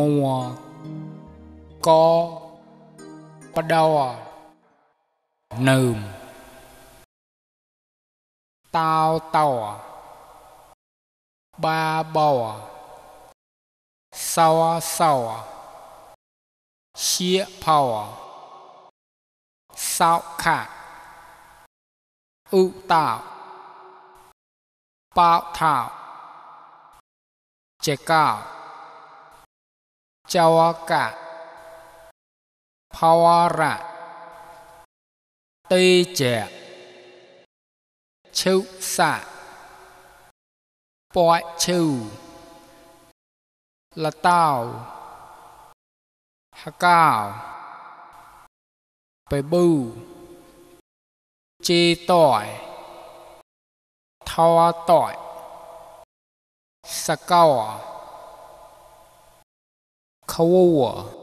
mùa có bắt đầu nườm tao tàu ba bầu sau sau xía phao sao khả ưu tạo bao thảo chế cao châu cả phao ra tây trẻ chịu xạ bói chịu là tao hạ cao bề bưu chi tỏi thao tỏi sa cao khâu